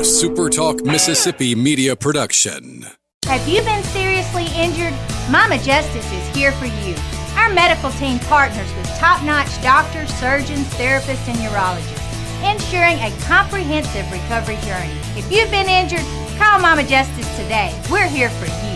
SuperTalk Mississippi Media production. Have you been seriously injured? Mama Justice is here for you. Our medical team partners with top-notch doctors, surgeons, therapists, and urologists, ensuring a comprehensive recovery journey. If you've been injured, call Mama Justice today. We're here for you.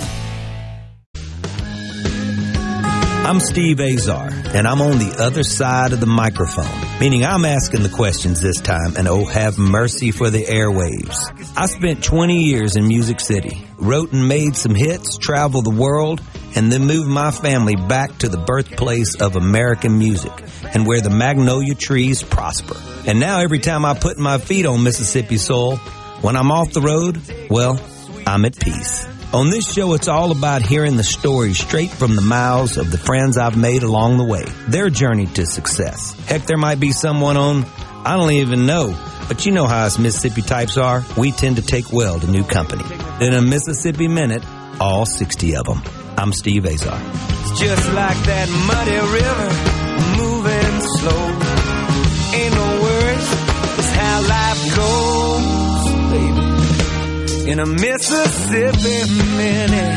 I'm Steve Azar, and I'm on the other side of the microphone, meaning I'm asking the questions this time, and oh, have mercy for the airwaves. I spent 20 years in Music City, wrote and made some hits, traveled the world, and then moved my family back to the birthplace of American music and where the magnolia trees prosper. And now every time I put my feet on Mississippi soil, when I'm off the road, well, I'm at peace. On this show, it's all about hearing the stories straight from the mouths of the friends I've made along the way, their journey to success. Heck, there might be someone on, I don't even know, but you know how us Mississippi types are. We tend to take well to new company. In a Mississippi Minute, all 60 of them. I'm Steve Azar. It's just like that muddy river, moving slow. Ain't no worries, it's how life goes, baby. In a Mississippi Minute.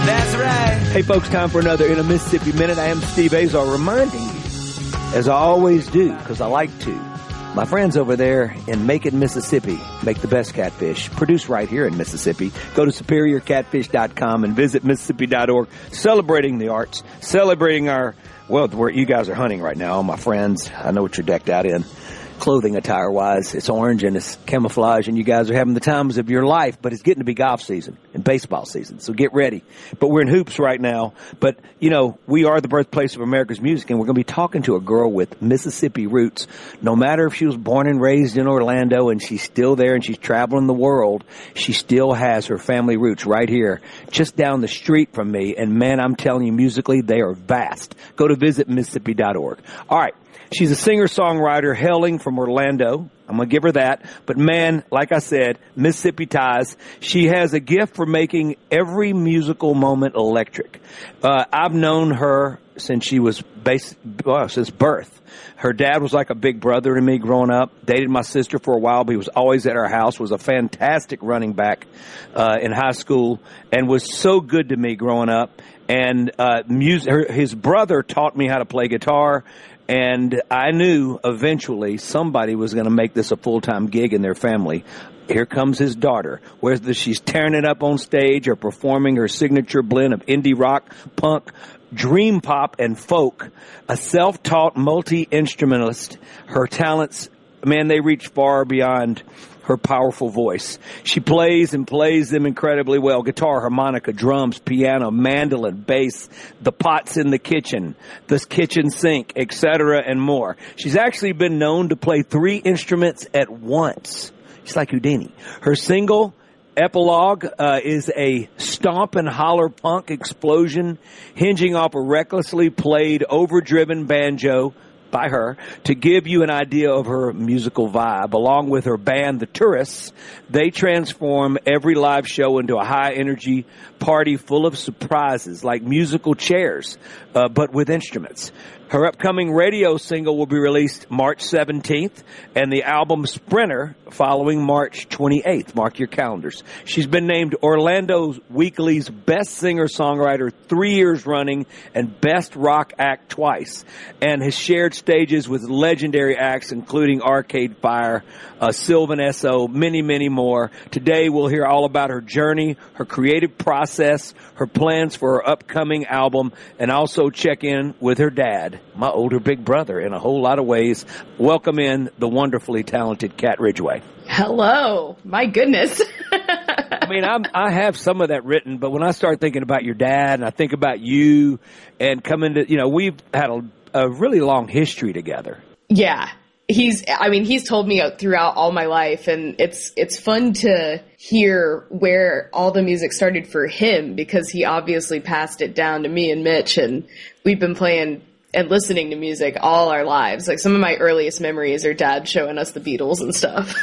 That's right. Hey folks, time for another In a Mississippi Minute. I am Steve Azar, reminding you, as I always do, because I like to, my friends over there in Macon, Mississippi, make the best catfish, produced right here in Mississippi. Go to superiorcatfish.com and visit Mississippi.org, celebrating the arts, celebrating our, well, where you guys are hunting right now, my friends. I know what you're decked out in. Clothing attire-wise, it's orange and it's camouflage, and you guys are having the times of your life, but it's getting to be golf season and baseball season, so get ready. But we're in hoops right now, but, you know, we are the birthplace of America's music, and we're going to be talking to a girl with Mississippi roots. No matter if she was born and raised in Orlando and she's still there and she's traveling the world, she still has her family roots right here, just down the street from me, and man, I'm telling you, musically, they are vast. Go to visit Mississippi.org. All right. She's a singer-songwriter hailing from Orlando. I'm going to give her that. But, man, like I said, Mississippi ties. She has a gift for making every musical moment electric. I've known her since she was since birth. Her dad was like a big brother to me growing up. Dated my sister for a while, but he was always at our house. Was a fantastic running back in high school and was so good to me growing up. And his brother taught me how to play guitar. And I knew eventually somebody was going to make this a full-time gig in their family. Here comes his daughter. Whether she's tearing it up on stage or performing her signature blend of indie rock, punk, dream pop, and folk, a self-taught multi-instrumentalist, her talents, man, they reach far beyond her powerful voice. She plays and plays them incredibly well. Guitar, harmonica, drums, piano, mandolin, bass, the pots in the kitchen, the kitchen sink, etc. and more. She's actually been known to play 3 instruments at once. She's like Houdini. Her single, Epilogue, is a stomp and holler punk explosion hinging off a recklessly played, overdriven banjo by her to give you an idea of her musical vibe. Along with her band, The Tourists, they transform every live show into a high-energy party full of surprises, like musical chairs, but with instruments. Her upcoming radio single will be released March 17th, and the album Sprinter following March 28th. Mark your calendars. She's been named Orlando Weekly's Best Singer-Songwriter 3 years running and Best Rock Act twice, and has shared stages with legendary acts including Arcade Fire, Sylvan S.O., many, many more. Today we'll hear all about her journey, her creative process, her plans for her upcoming album, and also check in with her dad, my older big brother, in a whole lot of ways. Welcome in the wonderfully talented Kat Ridgway. Hello. My goodness. I mean, I have some of that written, but when I start thinking about your dad and I think about you and coming to, you know, we've had a really long history together. Yeah. He's told me throughout all my life, and it's fun to hear where all the music started for him, because he obviously passed it down to me and Mitch, and we've been playing and listening to music all our lives. Like, some of my earliest memories are Dad showing us the Beatles and stuff.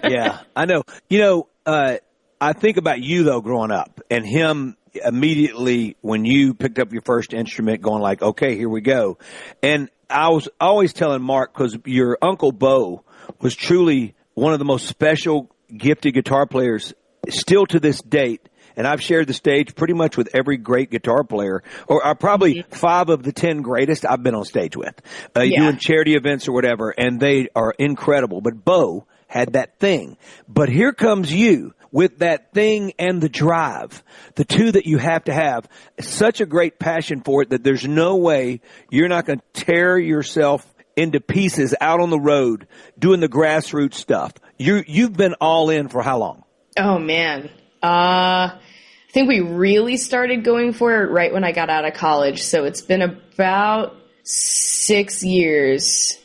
Yeah, I know. You know, I think about you, though, growing up, and him immediately when you picked up your first instrument going like, okay, here we go. And I was always telling Mark, because your Uncle Bo was truly one of the most special, gifted guitar players still to this date. And I've shared the stage pretty much with every great guitar player, or probably 5 of the 10 greatest I've been on stage with, doing charity events or whatever, and they are incredible. But Bo had that thing. But here comes you with that thing and the drive, the two that you have to have, such a great passion for it that there's no way you're not going to tear yourself into pieces out on the road doing the grassroots stuff. You've been all in for how long? Oh, man. I think we really started going for it right when I got out of college. So it's been about 6 years,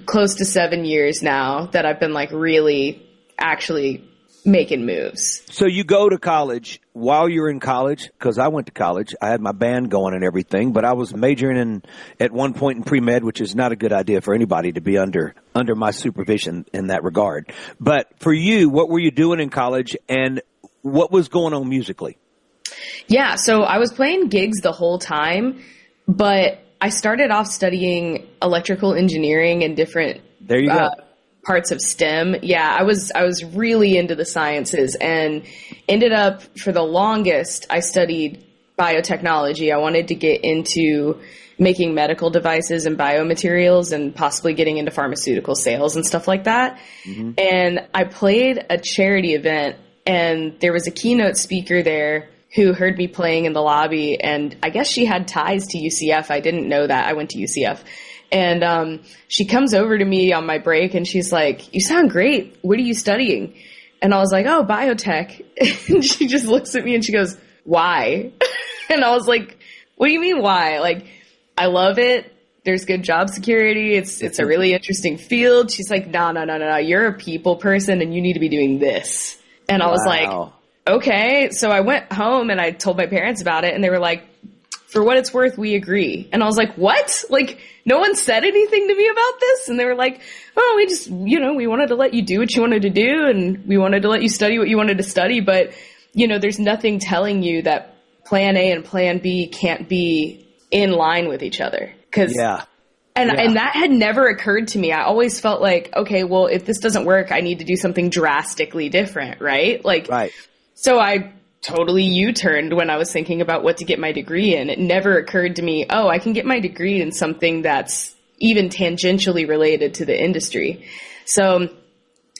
close to 7 years now that I've been like really actually making moves. So you go to college. While you're in college, because I went to college, I had my band going and everything, but I was majoring at one point in pre-med, which is not a good idea for anybody to be under my supervision in that regard. But for you, what were you doing in college and what was going on musically? Yeah, so I was playing gigs the whole time, but I started off studying electrical engineering and different there you go. Parts of STEM. Yeah, I was really into the sciences and ended up, for the longest, I studied biotechnology. I wanted to get into making medical devices and biomaterials and possibly getting into pharmaceutical sales and stuff like that. Mm-hmm. And I played a charity event, and there was a keynote speaker there who heard me playing in the lobby, and I guess she had ties to UCF. I didn't know that. I went to UCF. And she comes over to me on my break, and she's like, "You sound great. What are you studying?" And I was like, "Oh, biotech." And she just looks at me and she goes, "Why?" And I was like, "What do you mean why? Like, I love it. There's good job security. It's a really interesting field." She's like, No. You're a people person, and you need to be doing this." And I was like, okay. So I went home and I told my parents about it, and they were like, "For what it's worth, we agree." And I was like, "What? Like, no one said anything to me about this?" And they were like, "Oh, we just, we wanted to let you do what you wanted to do, and we wanted to let you study what you wanted to study. But, there's nothing telling you that plan A and plan B can't be in line with each other." And that had never occurred to me. I always felt like, okay, well, if this doesn't work, I need to do something drastically different, right? Right. So I totally U-turned when I was thinking about what to get my degree in. It never occurred to me, oh, I can get my degree in something that's even tangentially related to the industry. So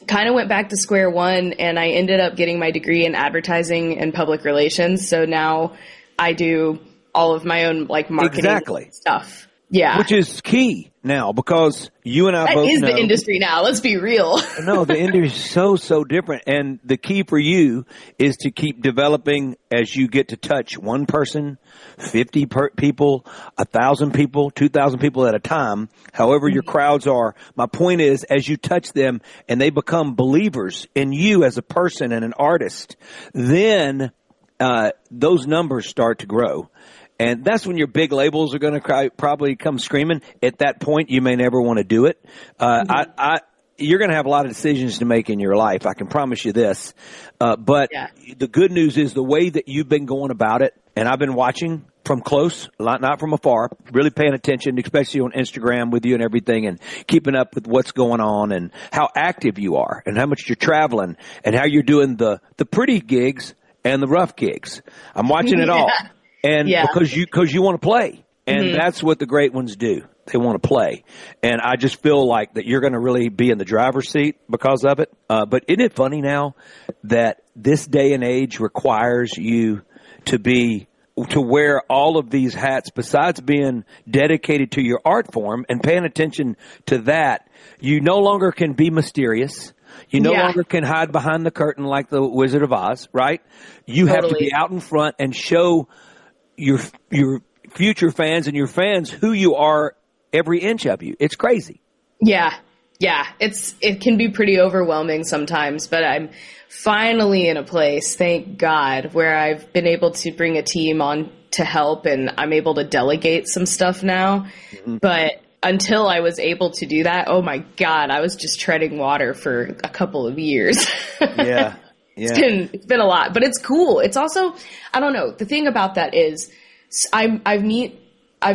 kind of went back to square one, and I ended up getting my degree in advertising and public relations. So now I do all of my own marketing stuff. Yeah. Which is key now, because you and I both know. That is the industry now. Let's be real. No, the industry is so different. And the key for you is to keep developing as you get to touch one person, 50 people, 1,000 people, 2,000 people at a time, however your crowds are. My point is, as you touch them and they become believers in you as a person and an artist, then those numbers start to grow. And that's when your big labels are going to probably come screaming. At that point, you may never want to do it. You're going to have a lot of decisions to make in your life. I can promise you this. But the good news is the way that you've been going about it, and I've been watching from close, not from afar, really paying attention, especially on Instagram with you and everything, and keeping up with what's going on and how active you are and how much you're traveling and how you're doing the pretty gigs and the rough gigs. I'm watching it all. And because you want to play, and that's what the great ones do. They want to play. And I just feel like that you're going to really be in the driver's seat because of it. But isn't it funny now that this day and age requires you to wear all of these hats besides being dedicated to your art form and paying attention to that? You no longer can be mysterious. You no longer can hide behind the curtain like the Wizard of Oz, right? You have to be out in front and show your future fans and your fans who you are, every inch of you. It's crazy. Yeah. It can be pretty overwhelming sometimes, but I'm finally in a place, thank God, where I've been able to bring a team on to help, and I'm able to delegate some stuff now. Mm-hmm. But until I was able to do that, oh my God, I was just treading water for a couple of years. Yeah. It's been a lot, but it's cool. It's also, I don't know. The thing about that is I've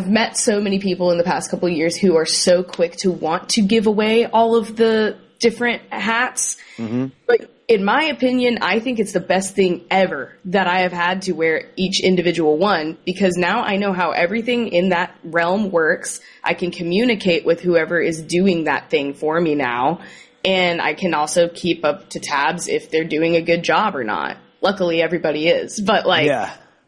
met so many people in the past couple of years who are so quick to want to give away all of the different hats. But in my opinion, I think it's the best thing ever that I have had to wear each individual one, because now I know how everything in that realm works. I can communicate with whoever is doing that thing for me now, and I can also keep up to tabs if they're doing a good job or not. Luckily, everybody is. But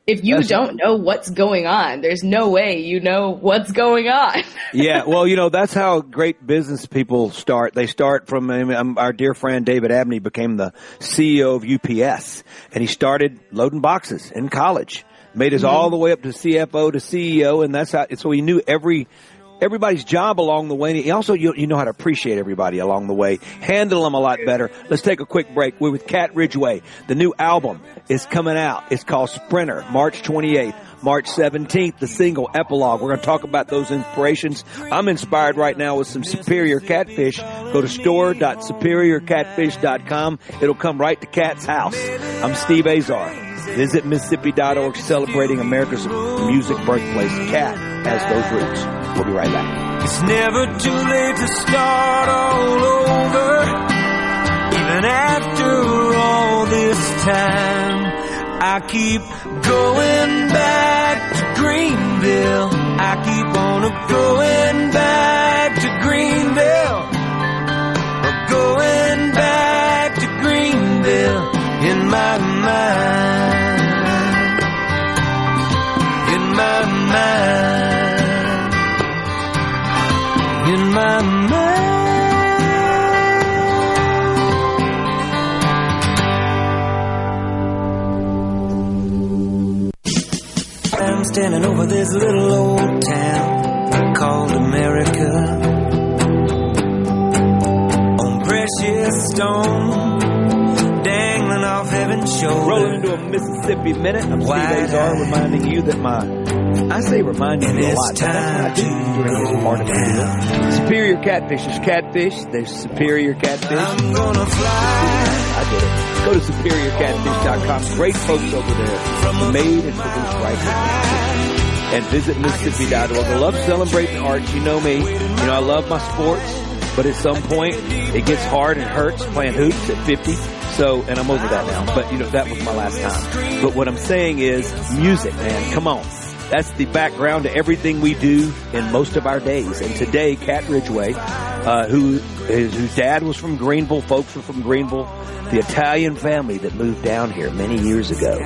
if you don't know what's going on, there's no way you know what's going on. Yeah, well, that's how great business people start. They start from our dear friend David Abney became the CEO of UPS, and he started loading boxes in college. Made us all the way up to CFO to CEO, and that's how. So he knew everybody's job along the way. And he also, you know how to appreciate everybody along the way. Handle them a lot better. Let's take a quick break. We're with Cat Ridgway. The new album is coming out. It's called Sprinter, March 28th. March 17th, the single Epilogue. We're going to talk about those inspirations. I'm inspired right now with some Superior Catfish. Go to store.superiorcatfish.com. It'll come right to Cat's house. I'm Steve Azar. Visit Mississippi.org, celebrating America's music birthplace. Cat has those roots. We'll be right back. It's never too late to start all over. Even after all this time, I keep going back to Greenville. I keep on going back to Greenville. Going back to Greenville in my mind. In my mind. In my mind. I'm standing over this little old town called America, on precious stone, dangling off heaven's shoulder. Rolling into a Mississippi Minute. I'm Steve Azar, reminding you that I say reminding you a lot. That's what I do during this part of the deal. Superior Catfish is catfish. There's Superior Catfish. I'm gonna fly. I did it. Go to superiorcatfish.com. Great folks over there. Made and produced right here. And visit Mississippi.org. I love celebrating arts. You know me. I love my sports. But at some point, it gets hard and hurts playing hoops at 50. So, and I'm over that now. But, that was my last time. But what I'm saying is music, man. Come on. That's the background to everything we do in most of our days. And today, Cat Ridgway, whose dad was from Greenville, folks were from Greenville, the Italian family that moved down here many years ago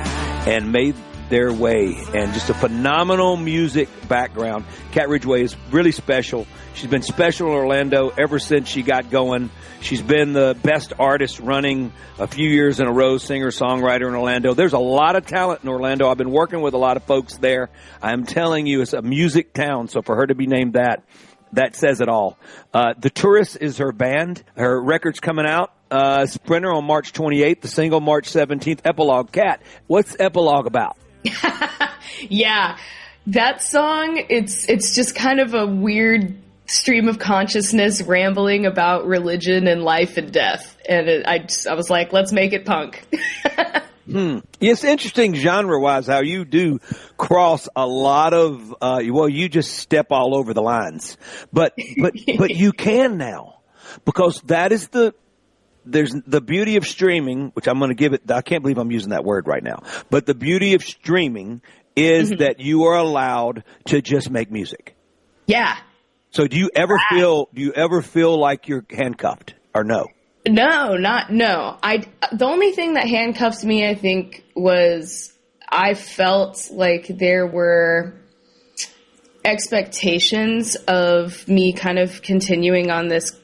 and made their way, and just a phenomenal music background. Cat Ridgway is really special. She's been special in Orlando ever since she got going. She's been the best artist running a few years in a row, singer-songwriter in Orlando. There's a lot of talent in Orlando. I've been working with a lot of folks there. I'm telling you, it's a music town, so for her to be named that says it all. The Tourist is her band. Her record's coming out. Sprinter on March 28th, the single March 17th. Epilogue. Cat, what's Epilogue about? Yeah, that song, it's just kind of a weird stream of consciousness rambling about religion and life and death. And I was like, let's make it punk. It's interesting genre-wise how you do cross a lot of, you just step all over the lines. But you can now, because that is there's the beauty of streaming, which I'm going to give it, I can't believe I'm using that word right now, but the beauty of streaming is that you are allowed to just make music. Yeah. So do you ever feel like you're handcuffed, or no? No. The only thing that handcuffs me, I think, was I felt like there were expectations of me kind of continuing on this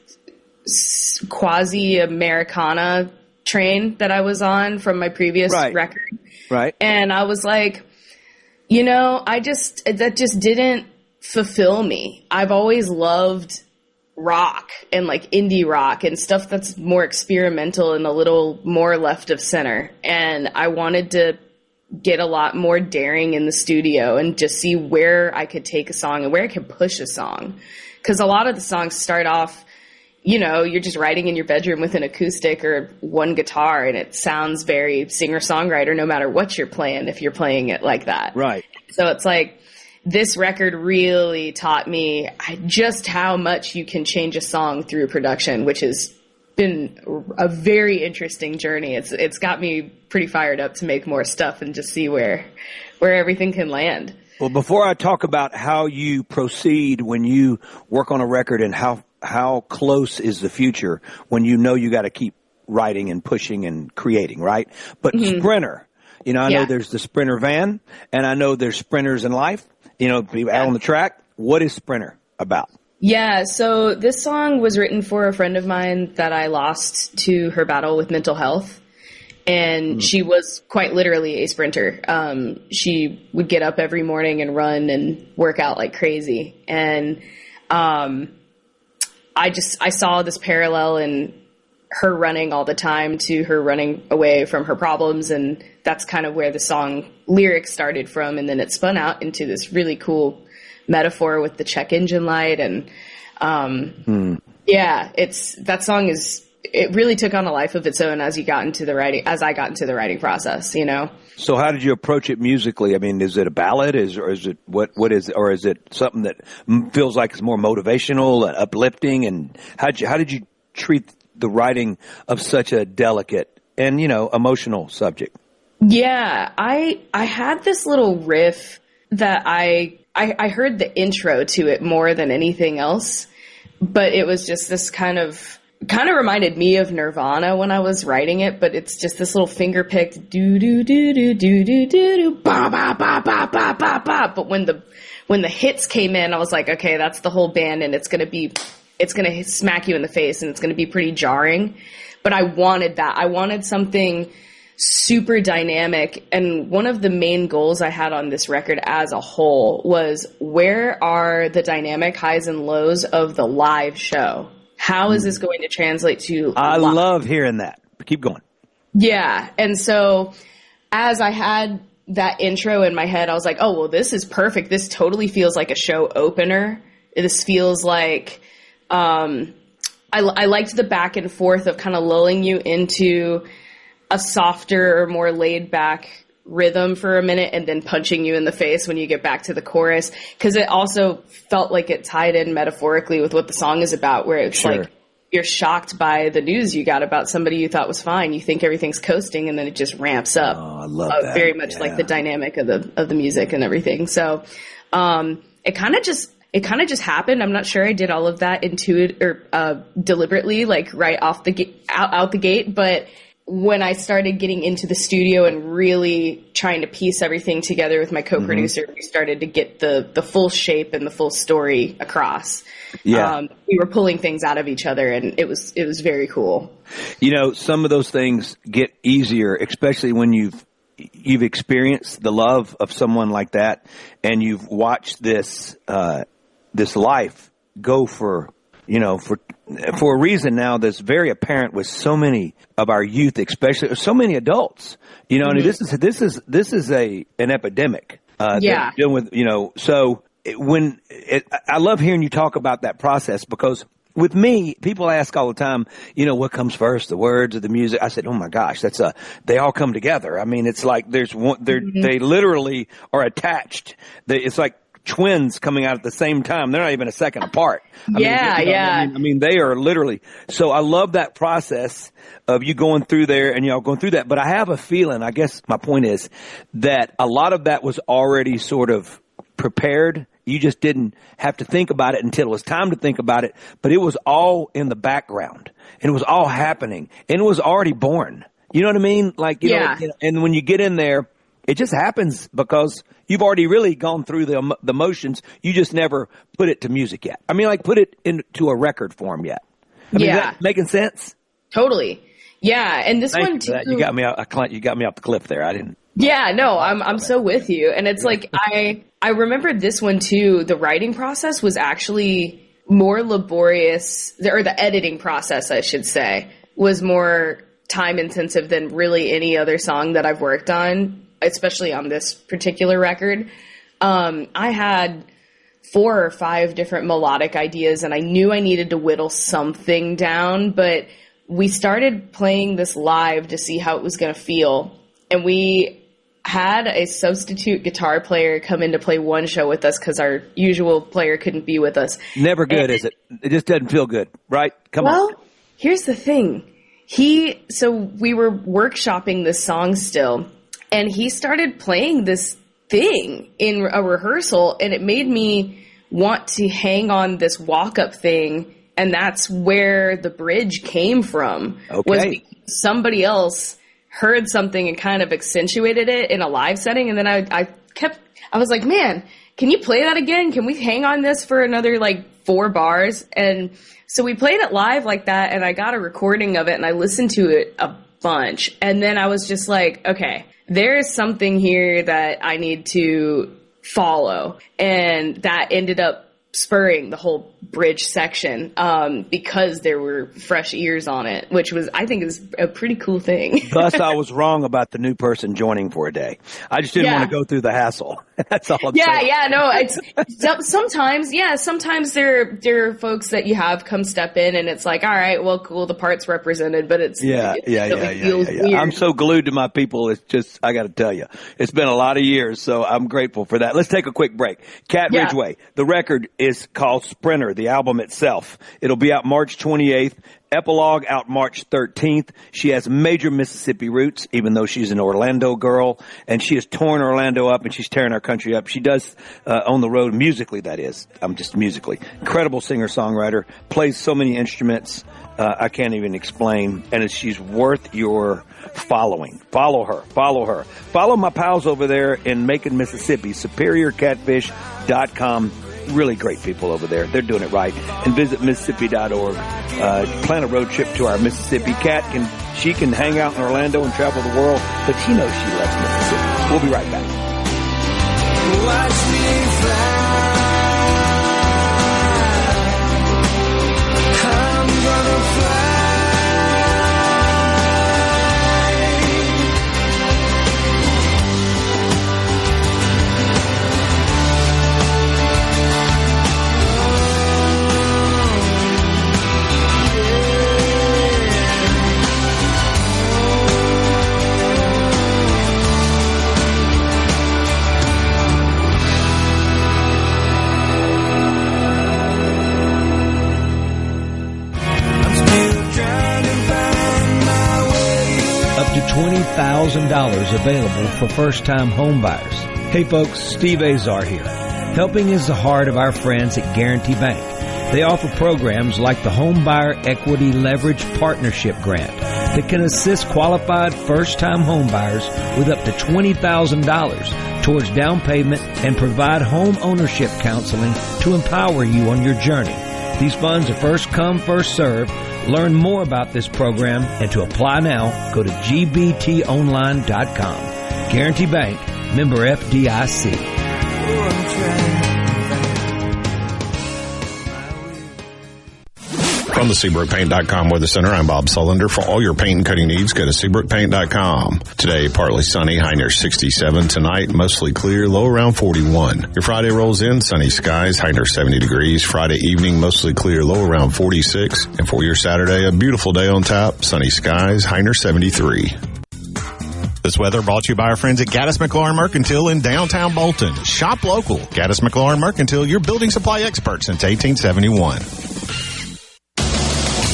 quasi-Americana train that I was on from my previous record. Right. And I was like, that just didn't fulfill me. I've always loved rock and like indie rock and stuff that's more experimental and a little more left of center. And I wanted to get a lot more daring in the studio and just see where I could take a song and where I could push a song. Because a lot of the songs start off, you're just writing in your bedroom with an acoustic or one guitar, and it sounds very singer-songwriter no matter what you're playing, if you're playing it like that. Right. So it's like, this record really taught me just how much you can change a song through production, which is been a very interesting journey. It's got me pretty fired up to make more stuff and just see where everything can land. Well, before I talk about how you proceed when you work on a record and how close is the future when you know you got to keep writing and pushing and creating, right? But Sprinter, I know there's the Sprinter van, and I know there's sprinters in life, out on the track. What is Sprinter about? Yeah, so this song was written for a friend of mine that I lost to her battle with mental health. And she was quite literally a sprinter. She would get up every morning and run and work out like crazy. And I saw this parallel in her running all the time to her running away from her problems. And that's kind of where the song lyrics started from. And then it spun out into this really cool metaphor with the check engine light. And that song it really took on a life of its own as I got into the writing process, So how did you approach it musically? I mean, is it a ballad? Or is it or is it something that feels like it's more motivational and uplifting? And how did you treat the writing of such a delicate and, emotional subject? Yeah, I had this little riff that I heard the intro to it more than anything else, but it was just this kind of reminded me of Nirvana when I was writing it, but it's just this little finger picked do do do do do do do do ba ba ba ba ba ba ba. But when the hits came in, I was like, okay, that's the whole band, and it's gonna smack you in the face, and it's gonna be pretty jarring. But I wanted that. I wanted something super dynamic, and one of the main goals I had on this record as a whole was, where are the dynamic highs and lows of the live show? How is this going to translate to I love hearing that. Keep going. Yeah. And so as I had that intro in my head, I was like, oh, well, this is perfect. This totally feels like a show opener. This feels like I liked the back and forth of kind of lulling you into a softer or more laid back rhythm for a minute and then punching you in the face when you get back to the chorus, because it also felt like it tied in metaphorically with what the song is about, where it's like you're shocked by the news you got about somebody you thought was fine. You think everything's coasting, and then it just ramps up. Oh, I love that. Very much like the dynamic of the music and everything. So it kind of just happened. I'm not sure I did all of that deliberately, like right off the out the gate, but when I started getting into the studio and really trying to piece everything together with my co-producer, we started to get the full shape and the full story across. Yeah. We were pulling things out of each other, and it was very cool. Some of those things get easier, especially when you've experienced the love of someone like that, and you've watched this life go for a reason now that's very apparent with so many of our youth, especially so many adults. And this is an epidemic. That we're dealing with. So I love hearing you talk about that process, because with me, people ask all the time, what comes first, the words or the music? I said, oh my gosh, they all come together. I mean, it's like there's one, they literally are attached. It's like twins coming out at the same time. They're not even a second apart. I mean, they are literally. So I love that process of you going through there and y'all going through that. But I have a feeling, I guess my point is that a lot of that was already sort of prepared. You just didn't have to think about it until it was time to think about it. But it was all in the background, and it was all happening, and it was already born. You know what I mean? Like, you know, and when you get in there, it just happens because you've already really gone through the motions. You just never put it to music yet. I mean, like, put it into a record form yet. I mean, is that making sense? Totally. Yeah. And this one too. You got me out. You got me off the cliff there. I didn't. Yeah, no, I'm so with you. And it's like, I remember this one too. The writing process was actually more laborious, or the editing process, I should say, was more time intensive than really any other song that I've worked on, especially on this particular record. I had 4 or 5 different melodic ideas, and I knew I needed to whittle something down, but we started playing this live to see how it was going to feel. And we had a substitute guitar player come in to play one show with us because our usual player couldn't be with us. Never good, is it? It just doesn't feel good, right? Come on. here's the thing. So we were workshopping this song still, and he started playing this thing in a rehearsal, and it made me want to hang on this walk-up thing, and that's where the bridge came from. Okay. Was because somebody else heard something and kind of accentuated it in a live setting, and then I was like, man, can you play that again? Can we hang on this for another, 4 bars? And so we played it live like that, and I got a recording of it, and I listened to it a bunch. And then I was just like, okay, there is something here that I need to follow. And that ended up spurring the whole bridge section because there were fresh ears on it, which I think is a pretty cool thing. Thus, I was wrong about the new person joining for a day. I just didn't want to go through the hassle. That's all I'm saying. Yeah, no. Sometimes there are folks that you have come step in, and it's like, all right, well, cool, the part's represented, but it feels weird. I'm so glued to my people. It's just, I got to tell you, it's been a lot of years, so I'm grateful for that. Let's take a quick break. Kat Ridgway, the record is called Sprinter, the album itself. It'll be out March 28th. Epilogue out March 13th. She has major Mississippi roots, even though she's an Orlando girl, and she has torn Orlando up, and she's tearing our country up. She does on the road musically, that is. Just musically. Incredible singer-songwriter, plays so many instruments, I can't even explain, and she's worth your following. Follow her. Follow my pals over there in Macon, Mississippi, SuperiorCatfish.com. Really great people over there. They're doing it right. And visit Mississippi.org. Plan a road trip to our Mississippi. Kat can hang out in Orlando and travel the world, but she knows she loves Mississippi. We'll be right back. Watch me fly. I'm gonna fly. $20,000 available for first-time home buyers. Hey folks, Steve Azar here. Helping is the heart of our friends at Guarantee Bank. They offer programs like the Home Buyer Equity Leverage Partnership Grant that can assist qualified first-time home buyers with up to $20,000 towards down payment and provide home ownership counseling to empower you on your journey. These funds are first come, first served. Learn more about this program and to apply now, go to gbtonline.com. Guarantee Bank, member FDIC. From the SeabrookPaint.com Weather Center, I'm Bob Sullender. For all your paint and coating needs, go to SeabrookPaint.com. Today, partly sunny, high near 67. Tonight, mostly clear, low around 41. Your Friday rolls in, sunny skies, high near 70 degrees. Friday evening, mostly clear, low around 46. And for your Saturday, a beautiful day on tap, sunny skies, high near 73. This weather brought to you by our friends at Gaddis McLaurin Mercantile in downtown Bolton. Shop local. Gaddis McLaurin Mercantile, your building supply expert since 1871.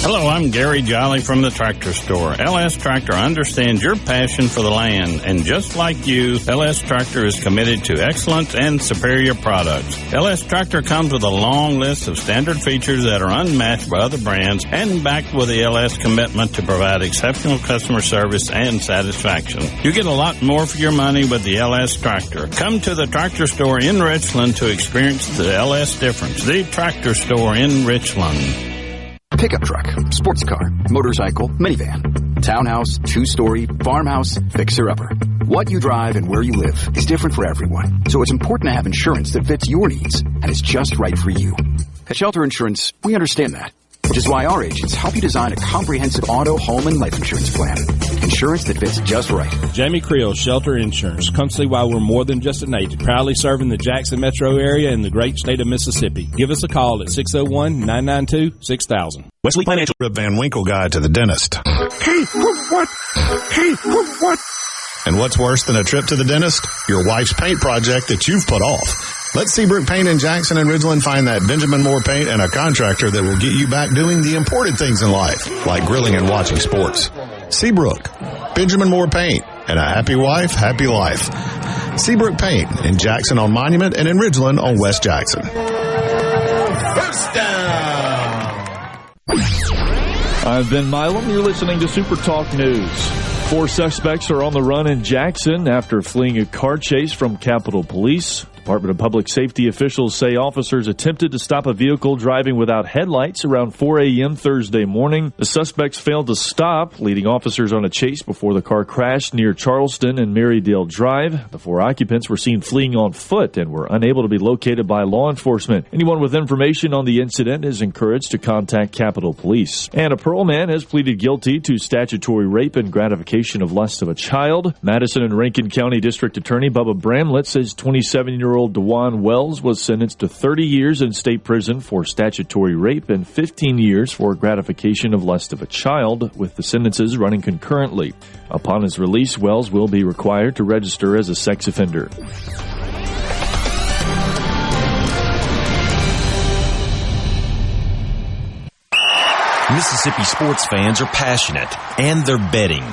Hello, I'm Gary Jolly from the Tractor Store. LS Tractor understands your passion for the land, and just like you, LS Tractor is committed to excellence and superior products. LS Tractor comes with a long list of standard features that are unmatched by other brands and backed with the LS commitment to provide exceptional customer service and satisfaction. You get a lot more for your money with the LS Tractor. Come to the Tractor Store in Richland to experience the LS difference. The Tractor Store in Richland. Pickup truck, sports car, motorcycle, minivan, townhouse, two-story, farmhouse, fixer-upper. What you drive and where you live is different for everyone, so it's important to have insurance that fits your needs and is just right for you. At Shelter Insurance, we understand that, which is why our agents help you design a comprehensive auto, home, and life insurance plan. Insurance that fits just right. Jamie Creel, Shelter Insurance. Come see why we're more than just an agent. Proudly serving the Jackson metro area and the great state of Mississippi. Give us a call at 601-992-6000. Wesley Financial. Rip Van Winkle Guide to the Dentist. Hey, what? Hey, what? And what's worse than a trip to the dentist? Your wife's paint project that you've put off. Let Seabrook Paint in Jackson and Ridgeland find that Benjamin Moore paint and a contractor that will get you back doing the important things in life, like grilling and watching sports. Seabrook, Benjamin Moore Paint, and a happy wife, happy life. Seabrook Paint in Jackson on Monument and in Ridgeland on West Jackson. First down. I'm Ben Milam. You're listening to Super Talk News. 4 suspects are on the run in Jackson after fleeing a car chase from Capitol Police. Department of Public Safety officials say officers attempted to stop a vehicle driving without headlights around 4 a.m. Thursday morning. The suspects failed to stop, leading officers on a chase before the car crashed near Charleston and Marydale Drive. The 4 occupants were seen fleeing on foot and were unable to be located by law enforcement. Anyone with information on the incident is encouraged to contact Capitol Police. And a Pearl man has pleaded guilty to statutory rape and gratification of lust of a child. Madison and Rankin County District Attorney Bubba Bramlett says 27-year-old DeJuan Wells was sentenced to 30 years in state prison for statutory rape and 15 years for gratification of lust of a child, with the sentences running concurrently. Upon his release, Wells will be required to register as a sex offender. Mississippi sports fans are passionate, and they're betting.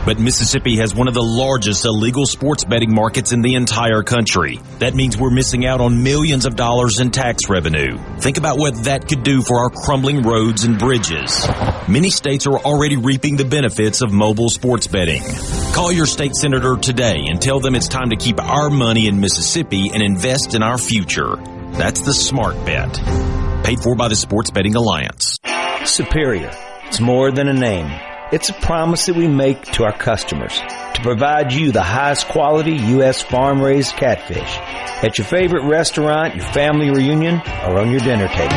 But Mississippi has one of the largest illegal sports betting markets in the entire country. That means we're missing out on millions of dollars in tax revenue. Think about what that could do for our crumbling roads and bridges. Many states are already reaping the benefits of mobile sports betting. Call your state senator today and tell them it's time to keep our money in Mississippi and invest in our future. That's the smart bet. Paid for by the Sports Betting Alliance. Superior. It's more than a name. It's a promise that we make to our customers to provide you the highest quality U.S. farm-raised catfish at your favorite restaurant, your family reunion, or on your dinner table.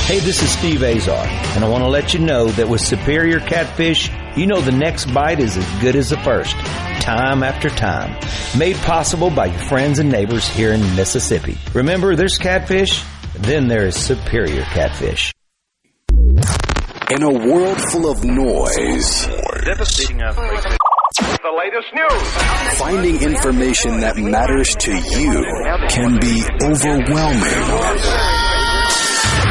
Hey, this is Steve Azar, and I want to let you know that with Superior Catfish, you know the next bite is as good as the first, time after time. Made possible by your friends and neighbors here in Mississippi. Remember, there's catfish, then there is Superior Catfish. In a world full of noise, devastating the latest news. Finding information that matters to you can be overwhelming.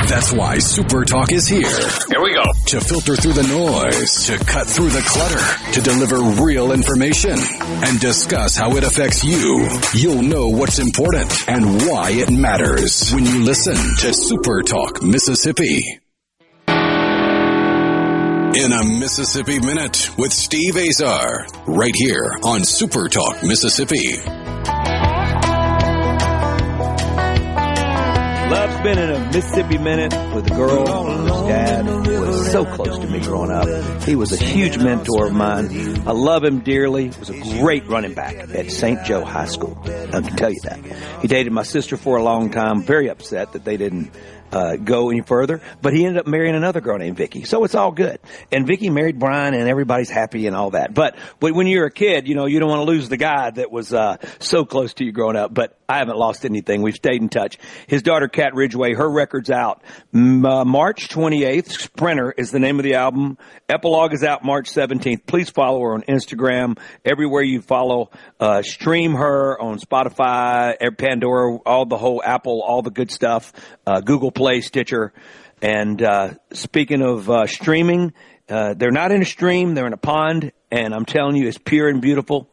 That's why SuperTalk is here. Here we go. To filter through the noise, to cut through the clutter, to deliver real information, and discuss how it affects you. You'll know what's important and why it matters when you listen to SuperTalk Mississippi. In a Mississippi Minute with Steve Azar, right here on SuperTalk Mississippi. Love spending a Mississippi Minute with a girl whose dad was so close to me growing up. He was a huge mentor of mine. I love him dearly. He was a great running back at St. Joe High School. I can tell you that. He dated my sister for a long time. Very upset that they didn't go any further, but he ended up marrying another girl named Vicky. So it's all good. And Vicky married Brian and everybody's happy and all that. But when you're a kid, you know, you don't want to lose the guy that was so close to you growing up. But I haven't lost anything. We've stayed in touch. His daughter, Kat Ridgway, her record's out March 28th. Sprinter is the name of the album. Epilogue is out March 17th. Please follow her on Instagram. Everywhere you follow, stream her on Spotify, Pandora, all the whole Apple, all the good stuff, Google Play, Stitcher. And speaking of streaming, they're not in a stream, they're in a pond, and I'm telling you, it's pure and beautiful.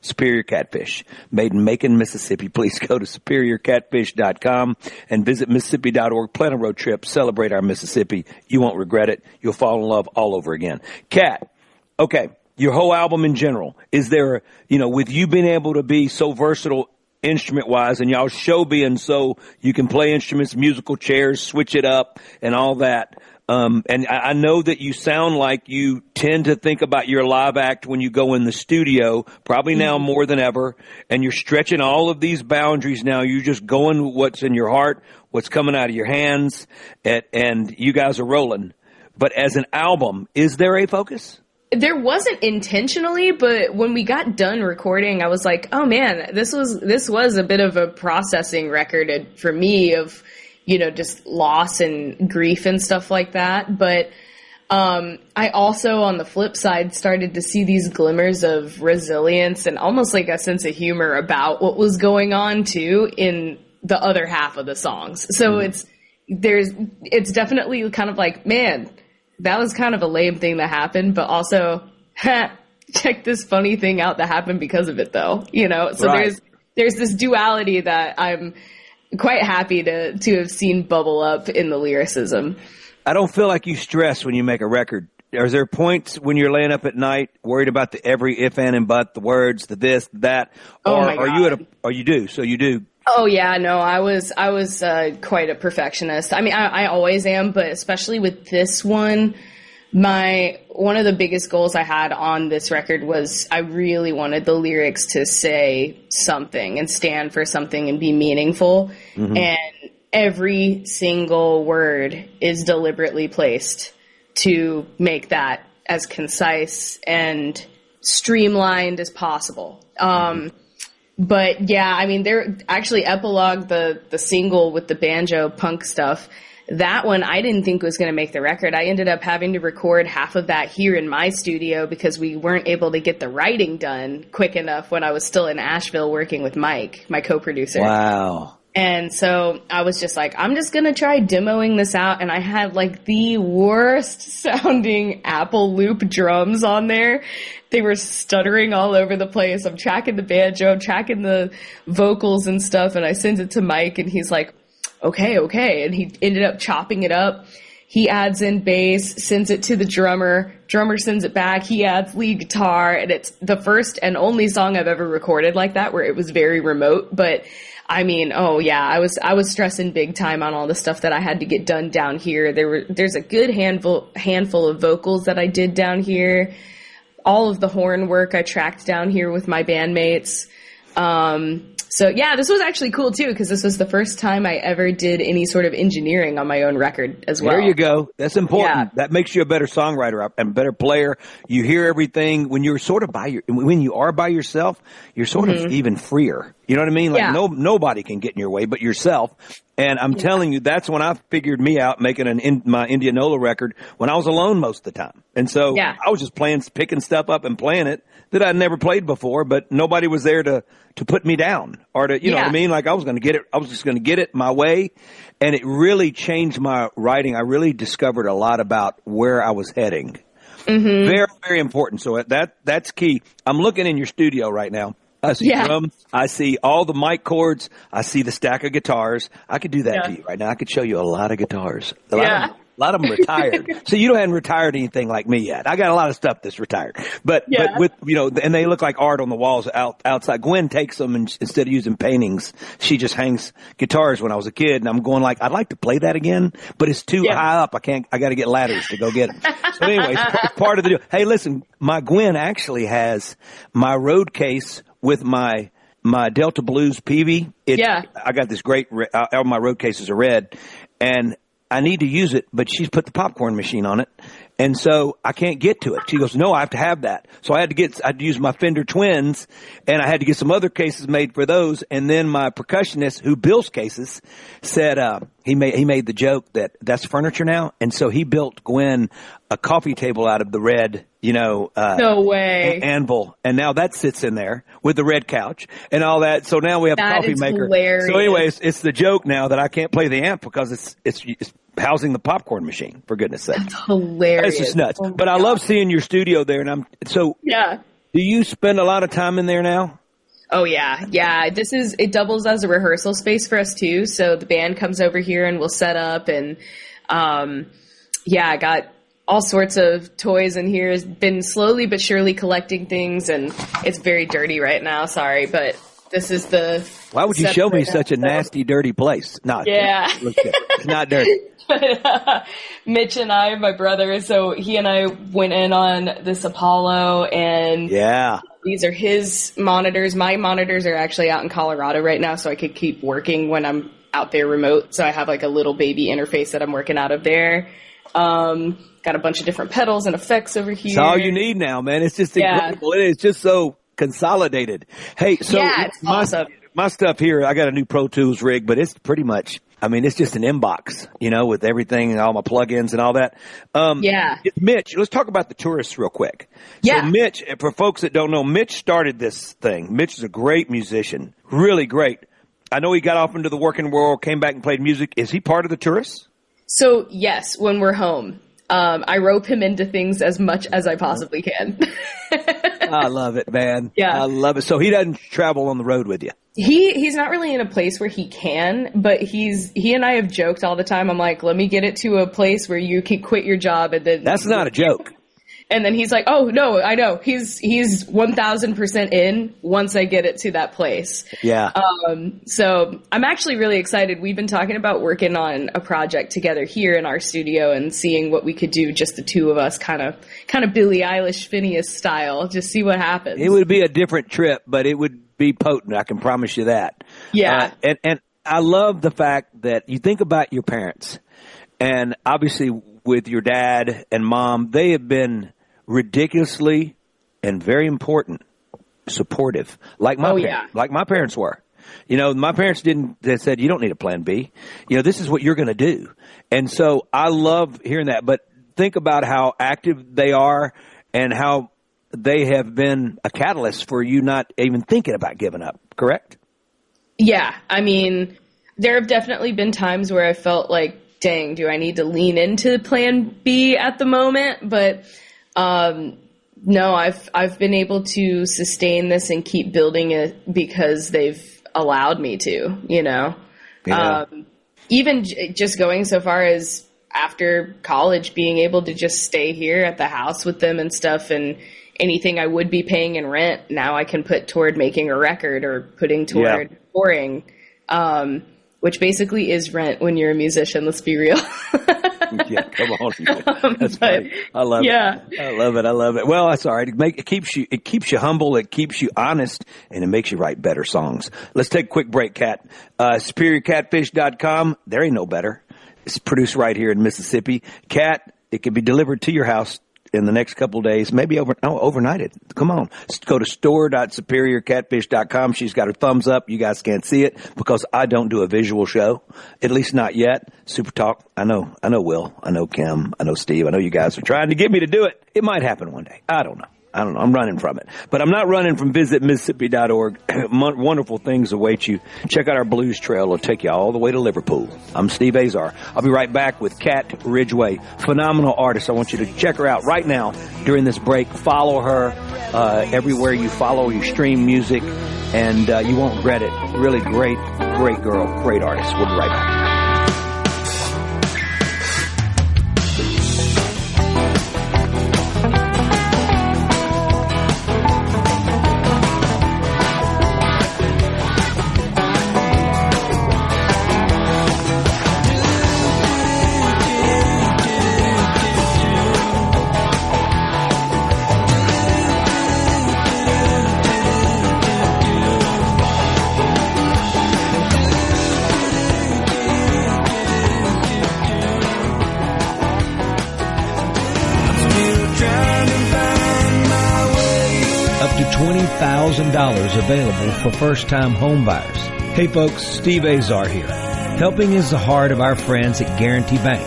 Superior Catfish, made in Macon, Mississippi. Please go to superiorcatfish.com and visit Mississippi.org. Plan a road trip. Celebrate our Mississippi. You won't regret it. You'll fall in love all over again. Kat, okay, your whole album in general, is there, you know, with you being able to be so versatile instrument-wise and y'all's show being so you can play instruments, musical chairs, switch it up and all that, and I know that you sound like you tend to think about your live act when you go in the studio, probably now more than ever, and you're stretching all of these boundaries now. You're just going what's in your heart, what's coming out of your hands, and you guys are rolling. But as an album, is there a focus? There wasn't intentionally, but when we got done recording, I was like, oh man, this was a bit of a processing record for me of, you know, just loss and grief and stuff like that. But I also, on the flip side, started to see these glimmers of resilience and almost like a sense of humor about what was going on too in the other half of the songs. So it's definitely kind of like, man, that was kind of a lame thing that happened, but also, check this funny thing out that happened because of it though, you know? So there's this duality that I'm quite happy to have seen bubble up in the lyricism. I don't feel like you stress when you make a record. Are there points when you're laying up at night worried about the every if, and, and, but, the words, the this, that, or are you you do? So you do. Oh yeah, no, I was quite a perfectionist. I mean, I always am, but especially with this one, one of the biggest goals I had on this record was I really wanted the lyrics to say something and stand for something and be meaningful. Mm-hmm. And every single word is deliberately placed to make that as concise and streamlined as possible. But yeah, I mean, they're actually Epilogue, the single with the banjo punk stuff. That one I didn't think was going to make the record. I ended up having to record half of that here in my studio because we weren't able to get the writing done quick enough when I was still in Asheville working with Mike, my co-producer. Wow. And so I was just like, I'm just going to try demoing this out. And I had like the worst sounding Apple loop drums on there. They were stuttering all over the place. I'm tracking the banjo, I'm tracking the vocals and stuff. And I sent it to Mike and he's like, okay. And he ended up chopping it up. He adds in bass, sends it to the drummer sends it back. He adds lead guitar. And it's the first and only song I've ever recorded like that where it was very remote. But I mean, oh yeah, I was stressing big time on all the stuff that I had to get done down here. There's a good handful of vocals that I did down here. All of the horn work I tracked down here with my bandmates. So yeah, this was actually cool too, because this was the first time I ever did any sort of engineering on my own record as well. There you go. That's important. Yeah. That makes you a better songwriter and a better player. You hear everything when you're sort of when you are by yourself, you're sort of even freer. You know what I mean? Like nobody can get in your way but yourself. And I'm telling you, that's when I figured me out making my Indianola record when I was alone most of the time. And so I was just picking stuff up and playing it that I'd never played before, but nobody was there to put me down or to, you know what I mean? Like I was just going to get it my way. And it really changed my writing. I really discovered a lot about where I was heading. Mm-hmm. Very, very important. So that's key. I'm looking in your studio right now. I see drums. I see all the mic cords. I see the stack of guitars. I could do that to you right now. I could show you a lot of guitars. A lot of them retired. So you haven't retired anything like me yet. I got a lot of stuff that's retired. But with, you know, and they look like art on the walls outside. Gwen takes them and instead of using paintings, she just hangs guitars when I was a kid. And I'm going like, I'd like to play that again, but it's too high up. I got to get ladders to go get them. So anyways, it's part of the deal. Hey, listen, my Gwen actually has my road case with my Delta Blues Peavey. I got this great, all my road cases are red, and I need to use it, but she's put the popcorn machine on it, and so I can't get to it. She goes, no, I have to have that. So I had to use my Fender Twins, and I had to get some other cases made for those, and then my percussionist, who builds cases, said, he made the joke that that's furniture now, and so he built Gwen a coffee table out of the red, no way, anvil, and now that sits in there with the red couch and all that. So now we have a coffee maker. Hilarious. So anyways, it's the joke now that I can't play the amp because it's housing the popcorn machine, for goodness sake. That's hilarious. That's just nuts. But I love seeing your studio there, and do you spend a lot of time in there now? Oh yeah. It doubles as a rehearsal space for us too. So the band comes over here and we'll set up and I got all sorts of toys in here. Has been slowly but surely collecting things, and it's very dirty right now. Sorry, but this is the. Why would you show me such a nasty, dirty place? No, it's not dirty. But Mitch and I, my brother, so he and I went in on this Apollo, and these are his monitors. My monitors are actually out in Colorado right now, so I could keep working when I'm out there remote. So I have like a little baby interface that I'm working out of there. Got a bunch of different pedals and effects over here. It's all you need now, man. It's just incredible. It's just so consolidated. Hey, so it's awesome. My stuff here, I got a new Pro Tools rig, but it's pretty much I mean, it's just an inbox, with everything and all my plugins and all that. It's Mitch. Let's talk about the tourists real quick. Yeah. So Mitch, for folks that don't know, Mitch started this thing. Mitch is a great musician, really great. I know he got off into the working world, came back and played music. Is he part of the tourists? So, yes, when we're home. I rope him into things as much as I possibly can. I love it, man. Yeah. I love it. So he doesn't travel on the road with you? He's not really in a place where he can, but he and I have joked all the time. I'm like, let me get it to a place where you can quit your job and then... That's not a joke. And then he's like, oh, no, I know. He's 1,000% in once I get it to that place. Yeah. So I'm actually really excited. We've been talking about working on a project together here in our studio and seeing what we could do, just the two of us, kind of Billie Eilish, Phineas style, just see what happens. It would be a different trip, but it would be potent. I can promise you that. Yeah. And I love the fact that you think about your parents, and obviously with your dad and mom, they have been ridiculously and very important, supportive, like my parents were. My parents they said, you don't need a plan B. This is what you're going to do. And so I love hearing that. But think about how active they are and how they have been a catalyst for you not even thinking about giving up, correct? Yeah. I mean, there have definitely been times where I felt like, dang, do I need to lean into plan B at the moment? But no, I've been able to sustain this and keep building it because they've allowed me to, Yeah. Even just going so far as after college, being able to just stay here at the house with them and stuff, and anything I would be paying in rent, now I can put toward making a record or putting toward touring, which basically is rent when you're a musician. Let's be real. Yeah, come on. That's funny. I love it. I love it. Well, that's all right. It keeps you humble. It keeps you honest, and it makes you write better songs. Let's take a quick break, Kat. SuperiorCatfish.com. There ain't no better. It's produced right here in Mississippi. Kat, it can be delivered to your house in the next couple of days, maybe overnight it. Come on. Go to store.superiorcatfish.com. She's got her thumbs up. You guys can't see it because I don't do a visual show, at least not yet. Super Talk. I know Will. I know Kim. I know Steve. I know you guys are trying to get me to do it. It might happen one day. I don't know. I'm running from it. But I'm not running from visitmississippi.org. Wonderful things await you. Check out our blues trail. It'll take you all the way to Liverpool. I'm Steve Azar. I'll be right back with Kat Ridgway. Phenomenal artist. I want you to check her out right now during this break. Follow her everywhere you follow, you stream music, and you won't regret it. Really great girl. Great artist. We'll be right back. $20,000 available for first-time home buyers. Hey folks, Steve Azar here. Helping is the heart of our friends at Guarantee Bank.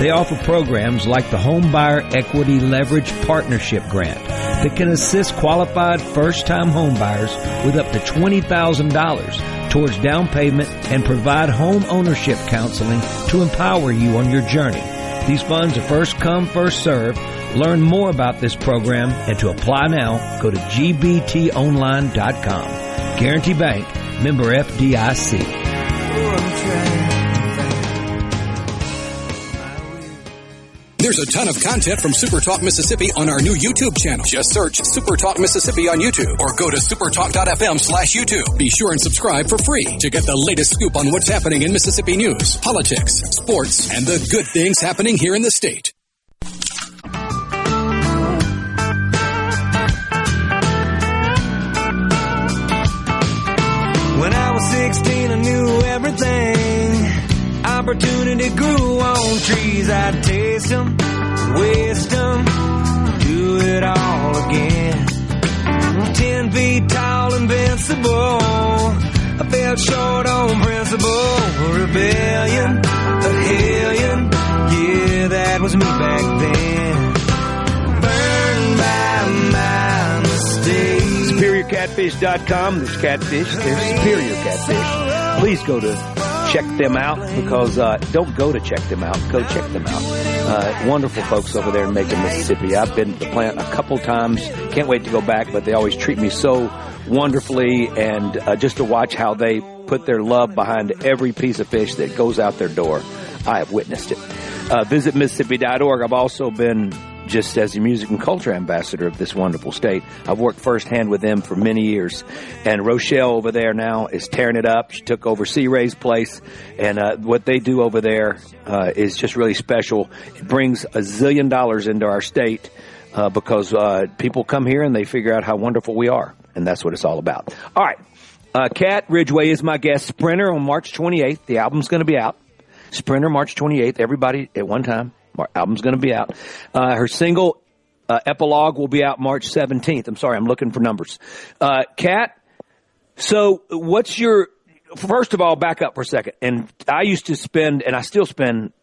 They offer programs like the Home Buyer Equity Leverage Partnership Grant that can assist qualified first-time home buyers with up to $20,000 towards down payment and provide home ownership counseling to empower you on your journey. These funds are first come, first served. Learn more about this program and to apply now, go to gbtonline.com. Guarantee Bank, member FDIC. There's a ton of content from SuperTalk Mississippi on our new YouTube channel. Just search SuperTalk Mississippi on YouTube or go to supertalk.fm/YouTube. Be sure and subscribe for free to get the latest scoop on what's happening in Mississippi news, politics, sports, and the good things happening here in the state. When I was 16, I knew everything. Opportunity grew on trees. I'd taste them, waste them, do it all again. 10 feet tall, invincible. I fell short on principle, rebellion, a hellion. Yeah, that was me back then. Burned by my mistakes. SuperiorCatfish.com. There's catfish. There's Superior Catfish. Please go to check them out, because don't go to check them out. Go check them out. Wonderful folks over there in Macon, Mississippi. I've been to the plant a couple times. Can't wait to go back, but they always treat me so wonderfully, and just to watch how they put their love behind every piece of fish that goes out their door. I have witnessed it. Visit Mississippi.org. I've also been just as the music and culture ambassador of this wonderful state. I've worked firsthand with them for many years. And Rochelle over there now is tearing it up. She took over C. Ray's place. And what they do over there is just really special. It brings $1 zillion into our state because people come here and they figure out how wonderful we are. And that's what it's all about. All right. Kat Ridgway is my guest. Sprinter on March 28th. The album's going to be out. Sprinter, March 28th. Everybody at one time. Album's going to be out. Her single, Epilogue, will be out March 17th. I'm sorry, I'm looking for numbers. Kat, so what's your, first of all, back up for a second. And I used to spend, and I still spend,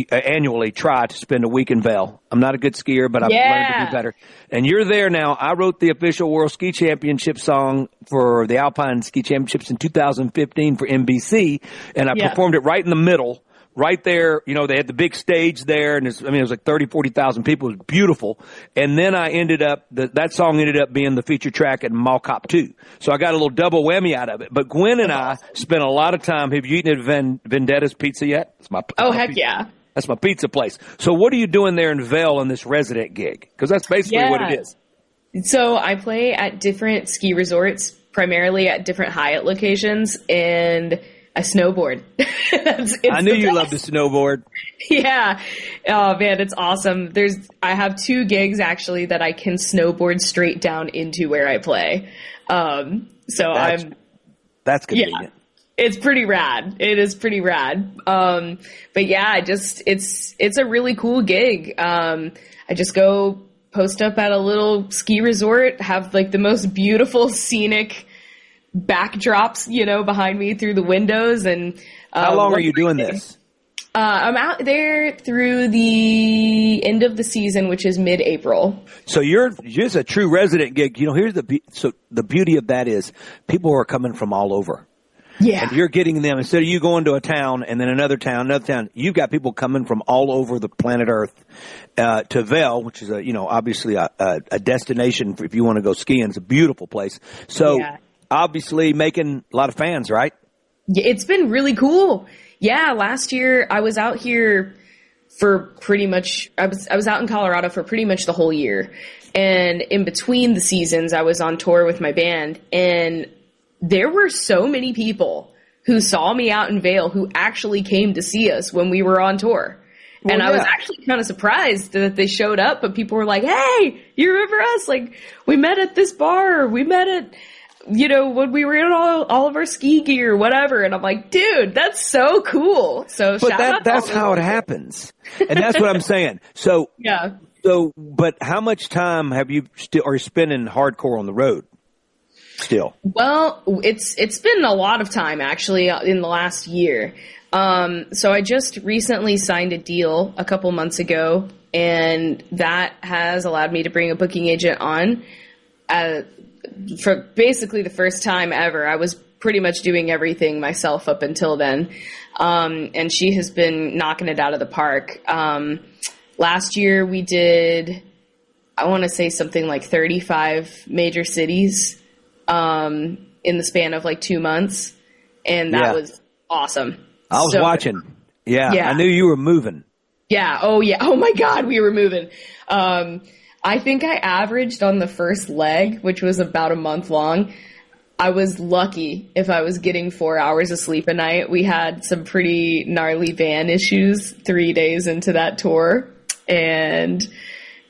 annually try to spend a week in Vail. I'm not a good skier, but I've learned to be better. And you're there now. I wrote the official World Ski Championship song for the Alpine Ski Championships in 2015 for NBC, and I performed it right in the middle. Right there, you know, they had the big stage there, and it was like 30, 40,000 people. It was beautiful. And then I ended up, that song ended up being the feature track at Mall Cop 2. So I got a little double whammy out of it. But Gwen and I spent a lot of time. Have you eaten at Vendetta's Pizza yet? It's my heck pizza. Yeah. That's my pizza place. So what are you doing there in Vail in this resident gig? Because that's basically what it is. So I play at different ski resorts, primarily at different Hyatt locations, and I snowboard. I knew you loved to snowboard. Yeah. Oh man, it's awesome. I have 2 gigs actually that I can snowboard straight down into where I play. That's convenient. Yeah, it's pretty rad. It is pretty rad. But yeah, it's a really cool gig. I just go post up at a little ski resort, have like the most beautiful scenic backdrops, behind me through the windows. And how long are you doing this? I'm out there through the end of the season, which is mid-April. So you're just a true resident gig. Here's the beauty of that is people are coming from all over. Yeah. And you're getting them, instead of you going to a town and then another town, you've got people coming from all over the planet Earth to Vail, which is obviously a destination if you want to go skiing. It's a beautiful place. So obviously making a lot of fans, right? Yeah, it's been really cool. Yeah, last year I was out here for pretty much, I was out in Colorado for pretty much the whole year. And in between the seasons, I was on tour with my band, and there were so many people who saw me out in Vail who actually came to see us when we were on tour. Well, and I was actually kind of surprised that they showed up, but people were like, hey, you remember us? Like, we met at this bar, or we met at, when we were in all of our ski gear, whatever. And I'm like, dude, that's so cool. So that's how it happens. And that's what I'm saying. So, but how much time have you are spending hardcore on the road still? Well, it's been a lot of time actually in the last year. So I just recently signed a deal a couple months ago, and that has allowed me to bring a booking agent on, for basically the first time ever. I was pretty much doing everything myself up until then. And she has been knocking it out of the park. Last year we did, I want to say something like 35 major cities, in the span of like 2 months. And that was awesome. I was watching. Yeah. I knew you were moving. Yeah. Oh yeah. Oh my God. We were moving. I think I averaged on the first leg, which was about a month long, I was lucky if I was getting 4 hours of sleep a night. We had some pretty gnarly van issues 3 days into that tour. And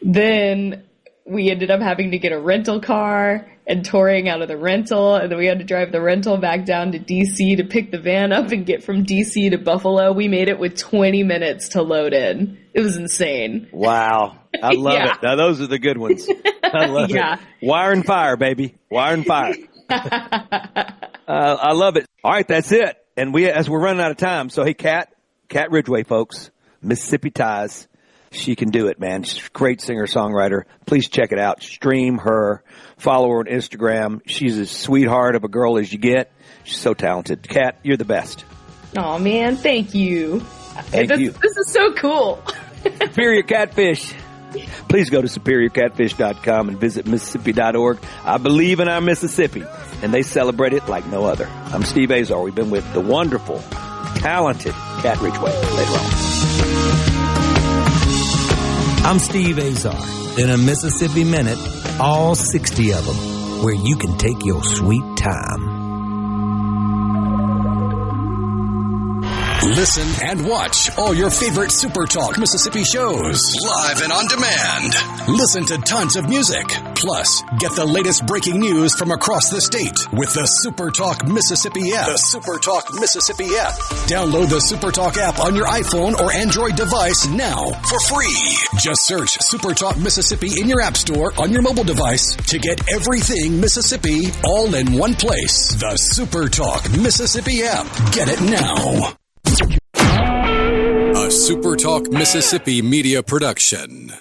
then we ended up having to get a rental car and touring out of the rental. And then we had to drive the rental back down to DC to pick the van up and get from DC to Buffalo. We made it with 20 minutes to load in. It was insane. Wow. I love it. Now, those are the good ones. I love it. Wire and fire, baby. Wire and fire. I love it. All right, that's it. And as we're running out of time, so hey, Kat Ridgway, folks, Mississippi Ties. She can do it, man. She's a great singer-songwriter. Please check it out. Stream her. Follow her on Instagram. She's as sweetheart of a girl as you get. She's so talented. Kat, you're the best. Oh man, thank you. Thank you. This is so cool. Superior Catfish. Please go to superiorcatfish.com and visit Mississippi.org. I believe in our Mississippi, and they celebrate it like no other. I'm Steve Azar. We've been with the wonderful, talented Kat Ridgway. Later on. I'm Steve Azar. In a Mississippi Minute, all 60 of them, where you can take your sweet time. Listen and watch all your favorite SuperTalk Mississippi shows live and on demand. Listen to tons of music. Plus, get the latest breaking news from across the state with the SuperTalk Mississippi app. The SuperTalk Mississippi app. Download the SuperTalk app on your iPhone or Android device now for free. Just search SuperTalk Mississippi in your app store on your mobile device to get everything Mississippi all in one place. The SuperTalk Mississippi app. Get it now. A SuperTalk Mississippi Media production.